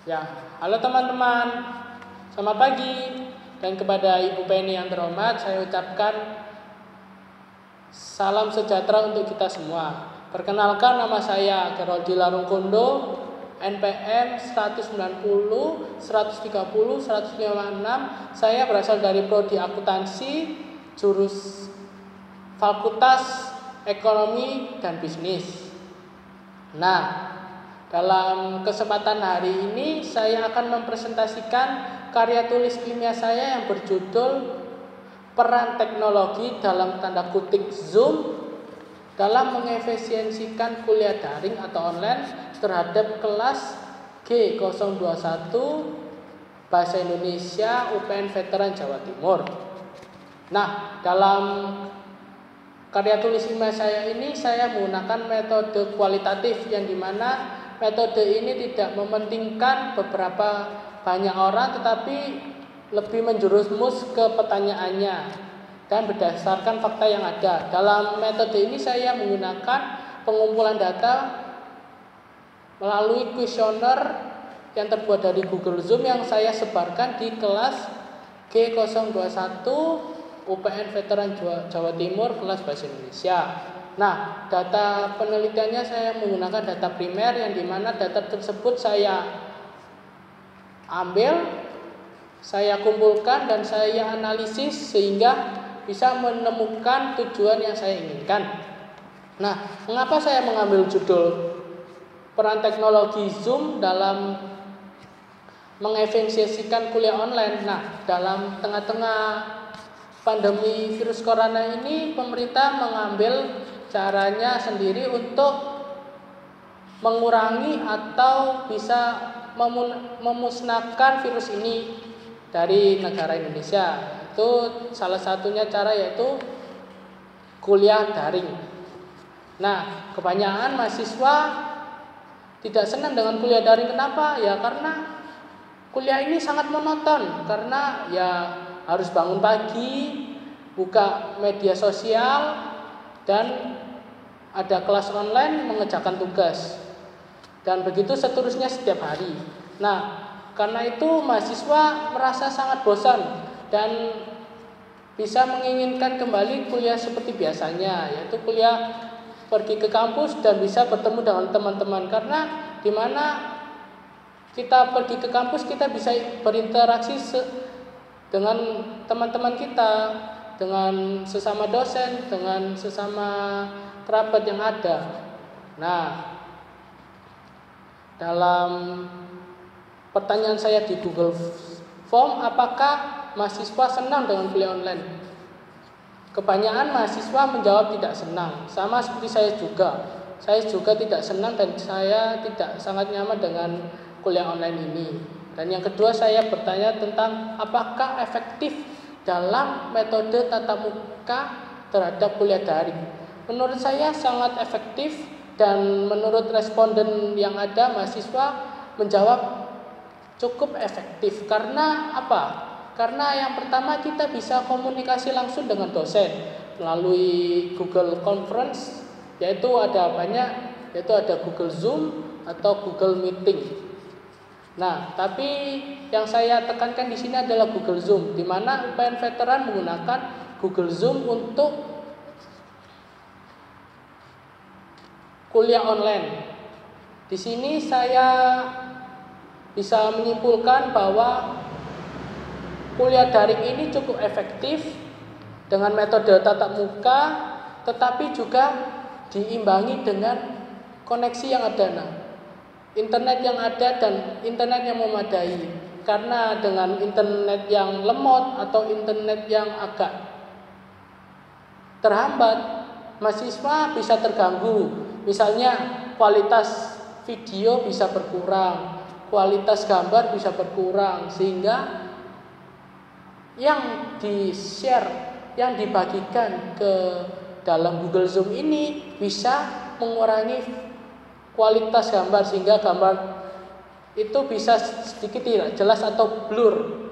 Ya, halo teman-teman, selamat pagi. Dan kepada Ibu Penny yang terhormat, saya ucapkan salam sejahtera untuk kita semua. Perkenalkan, nama saya Geroldi Larungkondo, NPM 190, 130, 156. Saya berasal dari Prodi Akuntansi, jurus Fakultas Ekonomi dan Bisnis. Nah, dalam kesempatan hari ini saya akan mempresentasikan karya tulis ilmiah saya yang berjudul Peran Teknologi dalam tanda kutip Zoom dalam mengefisiensikan kuliah daring atau online terhadap kelas G021 Bahasa Indonesia UPN Veteran Jawa Timur. Nah, dalam karya tulis ilmiah saya ini saya menggunakan metode kualitatif yang dimana metode ini tidak mementingkan beberapa banyak orang tetapi lebih menjerumus ke pertanyaannya dan berdasarkan fakta yang ada. Dalam metode ini saya menggunakan pengumpulan data melalui kuesioner yang terbuat dari Google Zoom yang saya sebarkan di kelas G021 UPN Veteran Jawa Timur kelas Bahasa Indonesia. Nah, data penelitiannya saya menggunakan data primer yang dimana data tersebut saya ambil, saya kumpulkan dan saya analisis sehingga bisa menemukan tujuan yang saya inginkan. Nah, mengapa saya mengambil judul Peran Teknologi Zoom dalam mengefisiensikan kuliah online? Nah, dalam tengah-tengah pandemi virus corona ini pemerintah mengambil caranya sendiri untuk mengurangi atau bisa memusnahkan virus ini dari negara Indonesia. Itu salah satunya cara yaitu kuliah daring. Nah, kebanyakan mahasiswa tidak senang dengan kuliah daring. Kenapa? Ya karena kuliah ini sangat monoton karena ya harus bangun pagi, buka media sosial, dan ada kelas online mengerjakan tugas. Dan begitu seterusnya setiap hari. Nah, karena itu mahasiswa merasa sangat bosan dan bisa menginginkan kembali kuliah seperti biasanya, yaitu kuliah pergi ke kampus dan bisa bertemu dengan teman-teman. Karena di mana kita pergi ke kampus kita bisa berinteraksi dengan teman-teman kita, dengan sesama dosen, dengan sesama kerabat yang ada. Nah, dalam pertanyaan saya di Google Form, apakah mahasiswa senang dengan kuliah online? Kebanyakan mahasiswa menjawab tidak senang, sama seperti saya juga. Saya juga tidak senang dan saya tidak sangat nyaman dengan kuliah online ini. Dan yang kedua saya bertanya tentang apakah efektif dalam metode tatap muka terhadap kuliah daring. Menurut saya sangat efektif dan menurut responden yang ada mahasiswa menjawab cukup efektif. Karena apa? Karena yang pertama kita bisa komunikasi langsung dengan dosen melalui Google Conference, yaitu ada Google Zoom atau Google Meeting. Nah, tapi yang saya tekankan di sini adalah Google Zoom, di mana UPN Veteran menggunakan Google Zoom untuk kuliah online. Di sini saya bisa menyimpulkan bahwa kuliah daring ini cukup efektif dengan metode tatap muka, tetapi juga diimbangi dengan koneksi yang ada. Nah, internet yang ada dan internet yang memadai. Karena dengan internet yang lemot atau internet yang agak terhambat, mahasiswa bisa terganggu. Misalnya kualitas video bisa berkurang, kualitas gambar bisa berkurang, sehingga yang di-share, yang dibagikan ke dalam Google Zoom ini bisa mengurangi kualitas gambar sehingga gambar itu bisa sedikit tidak jelas atau blur,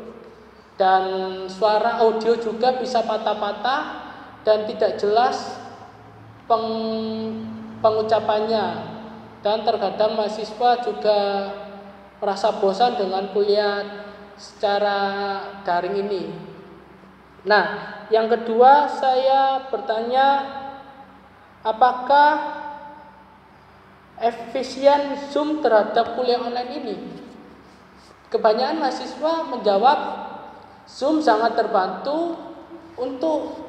dan suara audio juga bisa patah-patah dan tidak jelas pengucapannya. Dan terkadang mahasiswa juga merasa bosan dengan kuliah secara daring ini. Nah, yang kedua saya bertanya, apakah efisien Zoom terhadap kuliah online ini? Kebanyakan mahasiswa menjawab Zoom sangat terbantu untuk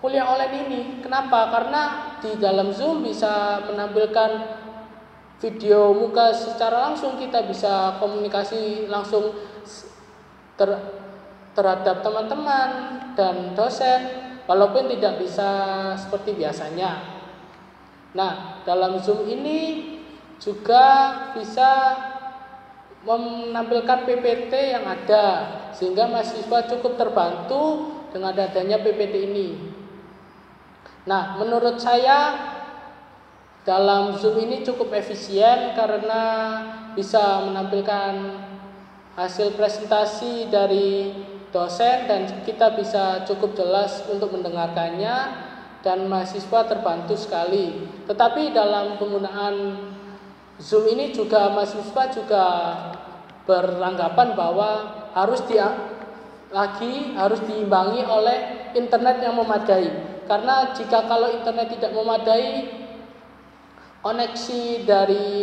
kuliah online ini. Kenapa? Karena di dalam Zoom bisa menampilkan video muka secara langsung, kita bisa komunikasi langsung terhadap teman-teman dan dosen, walaupun tidak bisa seperti biasanya. Nah, dalam Zoom ini juga bisa menampilkan PPT yang ada, sehingga mahasiswa cukup terbantu dengan adanya PPT ini. Nah, menurut saya dalam Zoom ini cukup efisien karena bisa menampilkan hasil presentasi dari dosen dan kita bisa cukup jelas untuk mendengarkannya dan mahasiswa terbantu sekali. Tetapi dalam penggunaan Zoom ini juga mahasiswa juga beranggapan bahwa harus diimbangi oleh internet yang memadai. Karena jika kalau internet tidak memadai, koneksi dari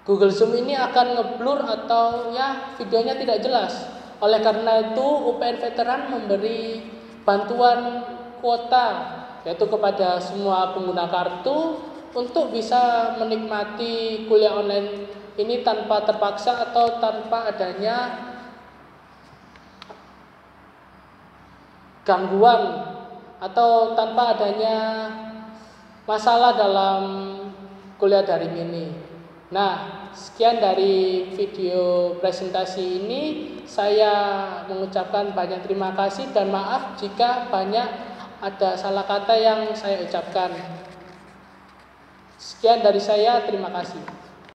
Google Zoom ini akan ngeblur atau ya videonya tidak jelas. Oleh karena itu UPN Veteran memberi bantuan kuota yaitu kepada semua pengguna kartu untuk bisa menikmati kuliah online ini tanpa terpaksa atau tanpa adanya gangguan atau tanpa adanya masalah dalam kuliah daring ini. Nah, sekian dari video presentasi ini. Saya mengucapkan banyak terima kasih dan maaf jika banyak ada salah kata yang saya ucapkan. Sekian dari saya, terima kasih.